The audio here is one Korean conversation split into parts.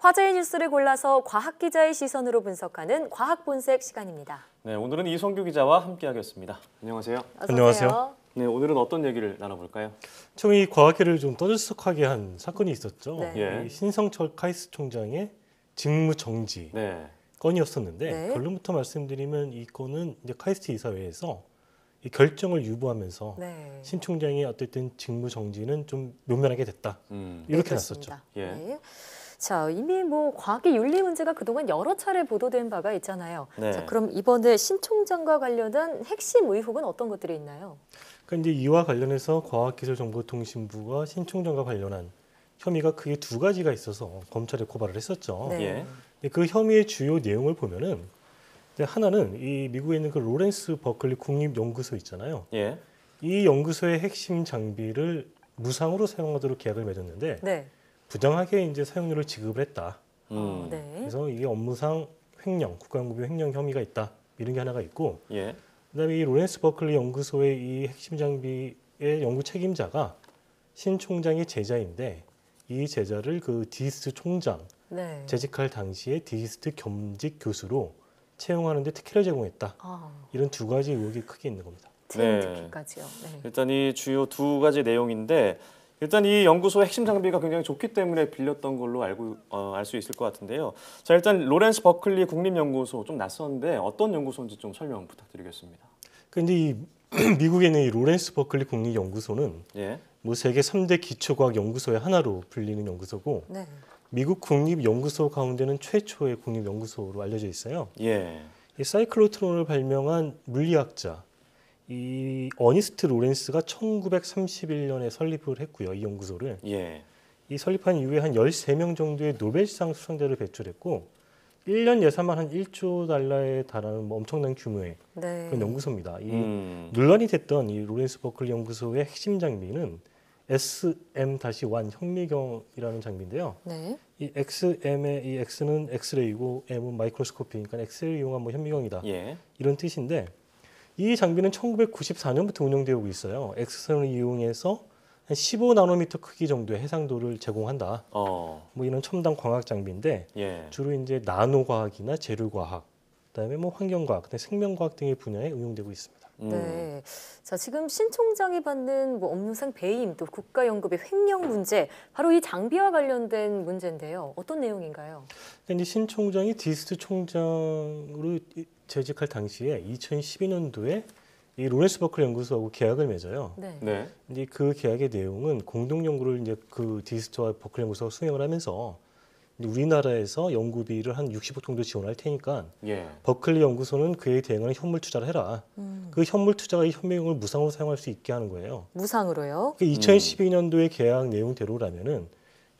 화제의 뉴스를 골라서 과학 기자의 시선으로 분석하는 과학 본색 시간입니다. 네, 오늘은 이성규 기자와 함께하겠습니다. 안녕하세요. 어서 안녕하세요. 오세요. 네, 오늘은 어떤 얘기를 나눠볼까요? 처음 이 과학계를 좀 떠들썩하게 한 사건이 있었죠. 네. 예. 이 신성철 카이스트 총장의 직무 정지 네, 건이었었는데 네. 결론부터 말씀드리면 이 건은 이제 카이스트 이사회에서 이 결정을 유보하면서 네. 신 총장의 어쨌든 직무 정지는 좀 면면하게 됐다. 이렇게 났었죠. 그렇습니다. 예. 네. 자, 이미 과학의 윤리 문제가 그동안 여러 차례 보도된 바가 있잖아요. 네. 자, 그럼 이번에 신 총장과 관련한 핵심 의혹은 어떤 것들이 있나요? 그러니까 이제 이와 관련해서 과학기술정보통신부가 신 총장과 관련한 혐의가 크게 두 가지가 있어서 검찰에 고발을 했었죠. 네. 예. 근데 그 혐의의 주요 내용을 보면은 이제 하나는 이 미국에 있는 그 로렌스 버클리 국립연구소 있잖아요. 예. 이 연구소의 핵심 장비를 무상으로 사용하도록 계약을 맺었는데 네. 부당하게 이제 사용료를 지급을 했다. 네. 그래서 이게 업무상 횡령, 국가연구비 횡령 혐의가 있다. 이런 게 하나가 있고, 예. 그다음에 이 로렌스 버클리 연구소의 이 핵심 장비의 연구 책임자가 신 총장의 제자인데 이 제자를 그 디지스트 총장 네. 재직할 당시에 디지스트 겸직 교수로 채용하는데 특혜를 제공했다. 이런 두 가지 의혹이 크게 있는 겁니다. 채용 네. 특혜까지요. 네. 일단 이 주요 두 가지 내용인데 일단 이 연구소의 핵심 장비가 굉장히 좋기 때문에 빌렸던 걸로 알 수 있을 것 같은데요. 자, 일단 로렌스 버클리 국립연구소 좀 낯선데 어떤 연구소인지 좀 설명 부탁드리겠습니다. 근데 이 미국에 있는 이 로렌스 버클리 국립연구소는 예. 뭐 세계 3대 기초과학 연구소의 하나로 불리는 연구소고 네. 미국 국립연구소 가운데는 최초의 국립연구소로 알려져 있어요. 예. 이 사이클로트론을 발명한 물리학자 이 어니스트 로렌스가 1931년에 설립을 했고요. 이 연구소를. 예. 이 설립한 이후에 한 13명 정도의 노벨상 수상자를 배출했고 1년 예산만 한 1조 달러에 달하는 뭐 엄청난 규모의 네. 그런 연구소입니다. 이 논란이 됐던 이 로렌스 버클리 연구소의 핵심 장비는 SM-1 현미경이라는 장비인데요. 네. 이 XM의 이 X는 엑스레이고 M은 마이크로스코피니까 엑스를 이용한 뭐 현미경이다. 예. 이런 뜻인데 이 장비는 1994년부터 운영되고 있어요. X선을 이용해서 한 15나노미터 크기 정도의 해상도를 제공한다. 뭐 이런 첨단 광학 장비인데 예. 주로 이제 나노 과학이나 재료 과학, 그다음에 뭐 환경 과학, 그다음에 생명 과학 등의 분야에 응용되고 있습니다. 네. 자, 지금 신 총장이 받는 업무상 배임 또 국가연구비 횡령 문제, 바로 이 장비와 관련된 문제인데요. 어떤 내용인가요? 근데 신 총장이 디스트 총장으로 재직할 당시에 2012년도에 이 로렌스 버클리 연구소하고 계약을 맺어요. 네. 네. 이제 그 계약의 내용은 공동 연구를 이제 그 디스트와 버클리 연구소가 수행을 하면서 우리나라에서 연구비를 한 60억 정도 지원할 테니까 예. 버클리 연구소는 그에 대응하는 현물 투자를 해라. 그 현물 투자가 이 현미경을 무상으로 사용할 수 있게 하는 거예요. 무상으로요? 2012년도의 계약 내용대로라면은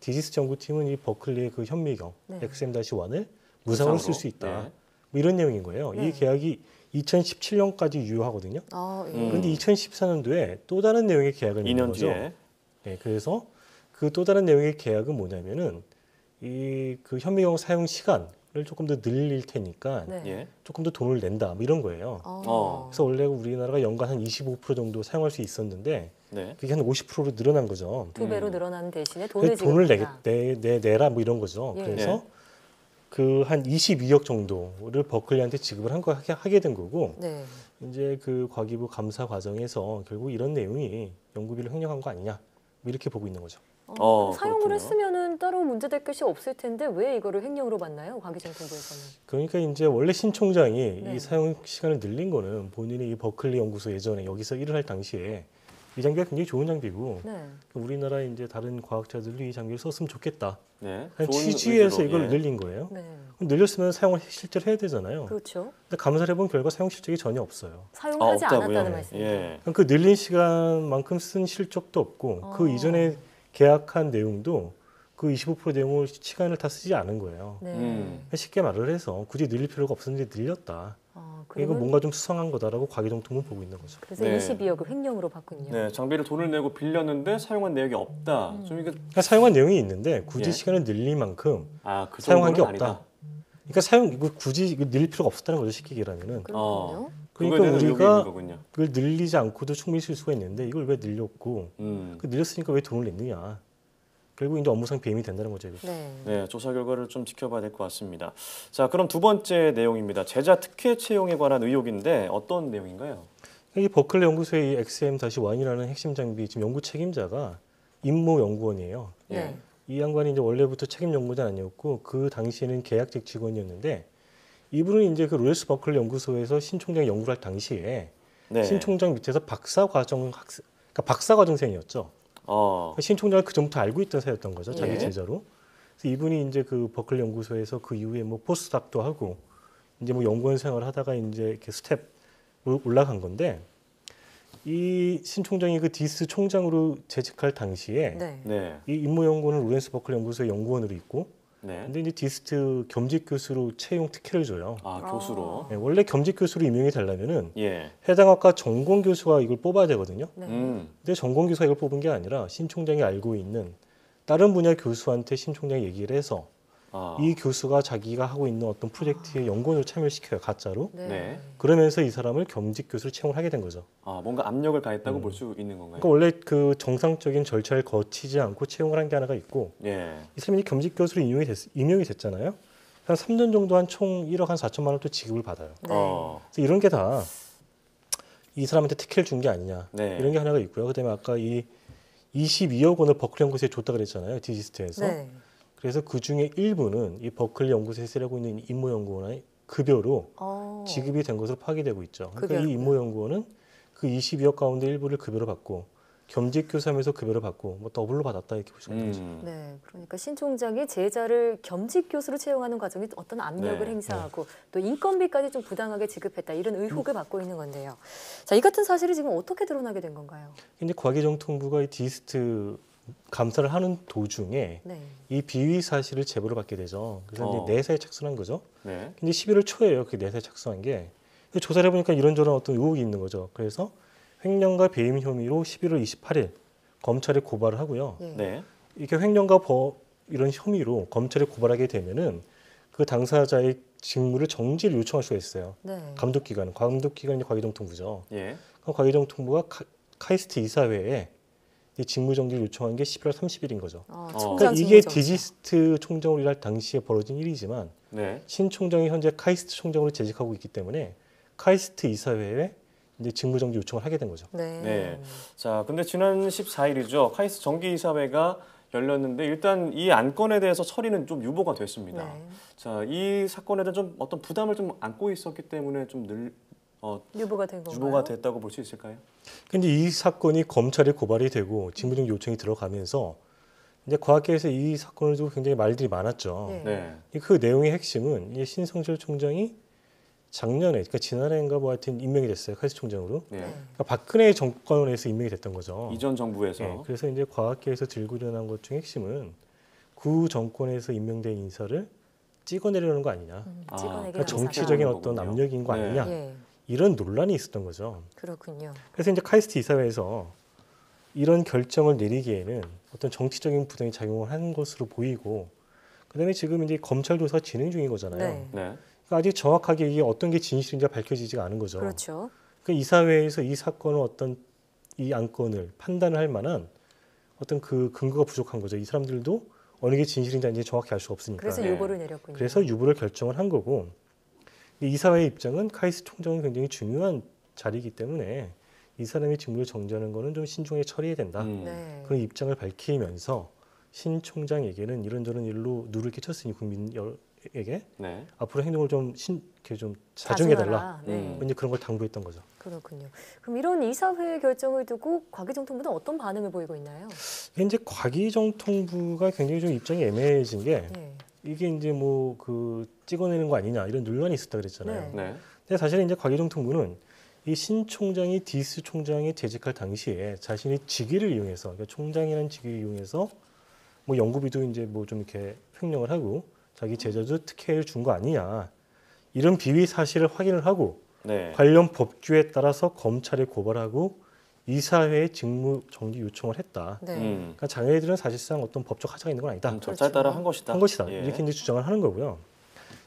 디지스 연구팀은 이 버클리의 그 현미경 네. XM-1을 무상으로 쓸 수 있다. 예. 뭐 이런 내용인 거예요. 네. 이 계약이 2017년까지 유효하거든요. 예. 그런데 2014년도에 또 다른 내용의 계약을 맺는 2년 거죠. 뒤에. 네, 그래서 그 또 다른 내용의 계약은 뭐냐면은 이 그 현미경 사용 시간을 조금 더 늘릴 테니까 네. 예. 조금 더 돈을 낸다. 뭐 이런 거예요. 그래서 원래 우리나라가 연간 한 25% 정도 사용할 수 있었는데 네. 그게 한 50%로 늘어난 거죠. 2배로 늘어나는 대신에 돈을 돈을 지급한다. 내라 뭐 이런 거죠. 예. 그래서 그 한 22억 정도를 버클리한테 지급을 하게 된 거고 네. 이제 그 과기부 감사 과정에서 결국 이런 내용이 연구비를 횡령한 거 아니냐 뭐 이렇게 보고 있는 거죠. 사용을 그렇군요. 했으면은 따로 문제될 것이 없을 텐데 왜 이거를 횡령으로 받나요? 과기정통부에서는. 그러니까 이제 원래 신 총장이 네. 이 사용 시간을 늘린 거는 본인이 이 버클리 연구소 예전에 여기서 일을 할 당시에 이 장비가 굉장히 좋은 장비고 네. 우리나라 이제 다른 과학자들도 이 장비를 썼으면 좋겠다. 네. 그냥 좋은 취지에서 의지로, 이걸 예. 늘린 거예요. 네. 늘렸으면 사용을 실제로 해야 되잖아요. 그렇죠. 근데 감사를 해본 결과 사용 실적이 전혀 없어요. 사용하지 없다고요? 않았다는 말씀이에요. 예. 그 늘린 시간만큼 쓴 실적도 없고 그 이전에 계약한 내용도 그 25% 내용을 시간을 다 쓰지 않은 거예요. 네. 쉽게 말을 해서 굳이 늘릴 필요가 없었는데 늘렸다. 이거 그러면 뭔가 좀 수상한 거다라고 과기정통은 보고 있는 거죠. 그래서 네. 22억을 횡령으로 받군요. 네, 장비를 돈을 내고 빌렸는데 사용한 내역이 없다. 좀 이게 그러니까 사용한 내용이 있는데 굳이 예. 시간을 늘릴 만큼 그 사용한 게 정도는 없다. 아니다. 그러니까 이거 굳이 이거 늘릴 필요가 없었다는 거죠. 쉽게 얘기하면은. 그렇군요. 그거에 그러니까 대한 의혹이 우리가 있는 거군요. 그걸 늘리지 않고도 충분히 쓸 수가 있는데 이걸 왜 늘렸고 음. 그 늘렸으니까 왜 돈을 냈느냐. 결국 이제 업무상 배임이 된다는 거죠. 이거. 네. 네, 조사 결과를 좀 지켜봐야 될 것 같습니다. 자, 그럼 두 번째 내용입니다. 제자 특혜 채용에 관한 의혹인데 어떤 내용인가요? 이 버클리 연구소의 이 XM-1이라는 핵심 장비 지금 연구 책임자가 임모 연구원이에요. 네. 이 양반이 이제 원래부터 책임 연구자 아니었고 그 당시에는 계약직 직원이었는데 이분은 이제 그 로렌스 버클리 연구소에서 신 총장 연구를 할 당시에 네. 신 총장 밑에서 그러니까 박사 과정생이었죠. 신 총장을 그 전부터 알고 있던 사이였던 거죠. 자기 예. 제자로. 그래서 이분이 이제 그 버클리 연구소에서 그 이후에 뭐 포스닥도 하고 이제 뭐 연구원 생활을 하다가 이제 이렇게 스텝으로 올라간 건데 이 신 총장이 그 디스 총장으로 재직할 당시에 네. 네. 이 임무 연구원은 로렌스 버클리 연구소의 연구원으로 있고 네. 근데 이제 디스트 겸직 교수로 채용 특혜를 줘요. 아, 교수로. 네, 원래 겸직 교수로 임명이 되려면은 예. 해당 학과 전공 교수가 이걸 뽑아야 되거든요. 네. 근데 전공 교수가 이걸 뽑은 게 아니라 신 총장이 알고 있는 다른 분야 교수한테 신 총장이 얘기를 해서 이 교수가 자기가 하고 있는 어떤 프로젝트에 연구원으로 참여시켜요, 가짜로. 네. 네. 그러면서 이 사람을 겸직 교수로 채용을 하게 된 거죠. 뭔가 압력을 가했다고 볼 수 있는 건가요? 그러니까 원래 그 정상적인 절차를 거치지 않고 채용을 한 게 하나가 있고 예. 이 사람이 겸직 교수로 임명이 됐잖아요. 한 3년 정도 한 총 1억 한 4천만 원 또 지급을 받아요. 네. 그래서 이런 게 다 이 사람한테 특혜를 준 게 아니냐 네. 이런 게 하나가 있고요. 그다음에 아까 이 22억 원을 버클리 연구소에 줬다 그랬잖아요. 디지스트에서. 네. 그래서 그 중에 일부는 이 버클리 연구소에 쓰려고 있는 임모 연구원의 급여로 지급이 된 것으로 파악되고 있죠. 그러니까 급여로요. 이 임모 연구원은 그 22억 가운데 일부를 급여로 받고 겸직 교수하면서 급여를 받고 뭐 더블로 받았다 이렇게 보시면 되죠. 네, 그러니까 신 총장이 제자를 겸직 교수로 채용하는 과정이 어떤 압력을 네. 행사하고 또 인건비까지 좀 부당하게 지급했다 이런 의혹을 받고 있는 건데요. 자, 이 같은 사실이 지금 어떻게 드러나게 된 건가요? 근데 과기정통부가 이 디스트 감사를 하는 도중에 네. 이 비위 사실을 제보를 받게 되죠. 그래서 이제 내사에 착수한 거죠. 네. 근데 11월 초에요. 그 내사에 착수한 게. 조사를 해보니까 이런저런 어떤 의혹이 있는 거죠. 그래서 횡령과 배임 혐의로 11월 28일 검찰에 고발을 하고요. 예. 네. 이렇게 횡령과 이런 혐의로 검찰에 고발하게 되면은 그 당사자의 직무를 정지를 요청할 수가 있어요. 네. 감독기관이 과기정통부죠. 예. 그럼 과기정통부가 카이스트 이사회에 이 직무 정지를 요청한 게 11월 30일인 거죠. 총장 그러니까 이게 직무 정지. 디지스트 총장으로 일할 당시에 벌어진 일이지만 네. 신 총장이 현재 카이스트 총장으로 재직하고 있기 때문에 카이스트 이사회에 이제 직무 정지 요청을 하게 된 거죠. 네. 네. 자, 근데 지난 14일이죠. 카이스트 정기이사회가 열렸는데 일단 이 안건에 대해서 처리는 좀 유보가 됐습니다. 네. 자, 이 사건에 대한 좀 어떤 부담을 좀 안고 있었기 때문에 좀 유보가 된 건가요? 유보가 됐다고 볼 수 있을까요? 근데 이 사건이 검찰에 고발이 되고 직무 정지 요청이 들어가면서 이제 과학계에서 이 사건을 두고 굉장히 말들이 많았죠. 네. 네. 그 내용의 핵심은 이 신성철 총장이 작년에, 그러니까 지난해인가 뭐 하여튼 임명이 됐어요. 카이스트 총장으로. 네. 그러니까 박근혜 정권에서 임명이 됐던 거죠. 이전 정부에서 네, 그래서 이제 과학계에서 들고 일어난 것 중에 핵심은 구 정권에서 임명된 인사를 찍어내려는 거 아니냐. 찍어내기 그러니까 정치적인 어떤 압력인 거 네. 아니냐. 예. 이런 논란이 있었던 거죠. 그렇군요. 그래서 이제 카이스트 이사회에서 이런 결정을 내리기에는 어떤 정치적인 부담이 작용을 한 것으로 보이고, 그다음에 지금 이제 검찰 조사가 진행 중인 거잖아요. 네. 네. 그러니까 아직 정확하게 이게 어떤 게 진실인지 밝혀지지가 않은 거죠. 그렇죠. 그러니까 이사회에서 이 사건을 어떤 이 안건을 판단을 할 만한 어떤 그 근거가 부족한 거죠. 이 사람들도 어느 게 진실인지 아닌지 정확히 알 수가 없으니까. 그래서 네. 유보를 내렸군요. 그래서 유보를 결정을 한 거고, 이 이사회의 입장은 카이스트 총장은 굉장히 중요한 자리이기 때문에 이 사람의 직무를 정지하는 거는 좀 신중하게 처리해야 된다. 네. 그런 입장을 밝히면서 신 총장에게는 이런저런 일로 누를 끼쳤으니 국민에게 네. 앞으로 행동을 좀 이렇게 좀 자중해달라. 자중하라. 네. 이제 그런 걸 당부했던 거죠. 그렇군요. 그럼 이런 이사회 결정을 두고 과기정통부는 어떤 반응을 보이고 있나요? 현재 과기정통부가 굉장히 좀 입장이 애매해진 게 예. 이게 이제 뭐 그 찍어내는 거 아니냐 이런 논란이 있었다 그랬잖아요. 네. 네. 근데 사실은 이제 과기정통부는 이 신 총장이 디스 총장이 재직할 당시에 자신의 직위를 이용해서, 그러니까 총장이라는 직위를 이용해서 뭐 연구비도 이제 뭐 좀 이렇게 횡령을 하고 자기 제자도 특혜를 준 거 아니냐 이런 비위 사실을 확인을 하고 네. 관련 법규에 따라서 검찰에 고발하고 이사회에 직무 정지 요청을 했다. 네. 그러니까 자네들은 사실상 어떤 법적 하자가 있는 건 아니다. 절차에 따라 한 것이다. 한 것이다. 예. 이렇게 이제 주장을 하는 거고요.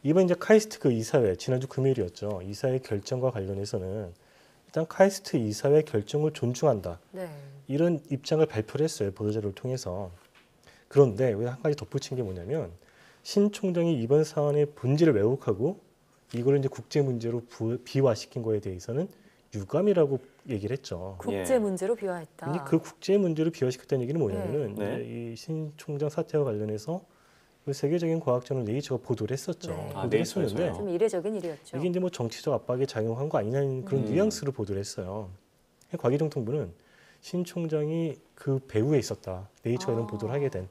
이번 이제 카이스트 그 이사회 지난주 금요일이었죠. 이사회 결정과 관련해서는 일단 카이스트 이사회 결정을 존중한다. 네. 이런 입장을 발표를 했어요. 보도자료를 통해서. 그런데 여기 한 가지 덧붙인 게 뭐냐면 신 총장이 이번 사안의 본질을 왜곡하고 이걸 이제 국제 문제로 비화시킨 거에 대해서는 유감이라고 얘기를 했죠. 국제 예. 문제로 비화했다. 근데 그 국제 문제로 비화시켰다는 얘기는 뭐냐면은 네. 이제 이 신 총장 사태와 관련해서 그 세계적인 과학 저널 네이처가 보도를 했었죠. 네. 아, 보도를 했었는데 네이처에서요? 좀 이례적인 일이었죠. 이게 이제 뭐 정치적 압박에 작용한 거 아니냐는 그런 뉘앙스로 보도를 했어요. 과기정통부는 신 총장이 그 배후에 있었다. 네이처가 이런 보도를 하게 된.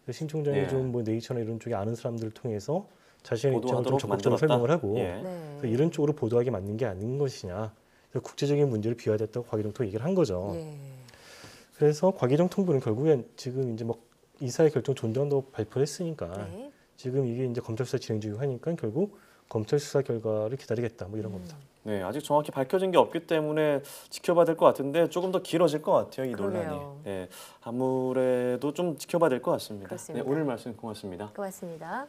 그래서 신 총장이 예. 좀 뭐 네이처나 이런 쪽에 아는 사람들을 통해서 자신의 입장을 좀 보도하도록 적극적으로 만들었다. 설명을 하고 예. 네. 그래서 이런 쪽으로 보도하기 맞는 게 아닌 것이냐. 그래서 국제적인 문제를 비화됐다고 과기정통부가 얘기를 한 거죠. 예. 그래서 과기정통부는 결국엔 지금 이제 막 이사의 결정 존중한다고 발표를 했으니까 네. 지금 이게 이제 검찰 수사 진행 중이고 하니까 결국 검찰 수사 결과를 기다리겠다 뭐 이런 겁니다. 네, 아직 정확히 밝혀진 게 없기 때문에 지켜봐야 될 것 같은데 조금 더 길어질 것 같아요, 이 논란이. 그러게요. 네, 아무래도 좀 지켜봐야 될 것 같습니다. 그렇습니다. 네, 오늘 말씀 고맙습니다. 고맙습니다.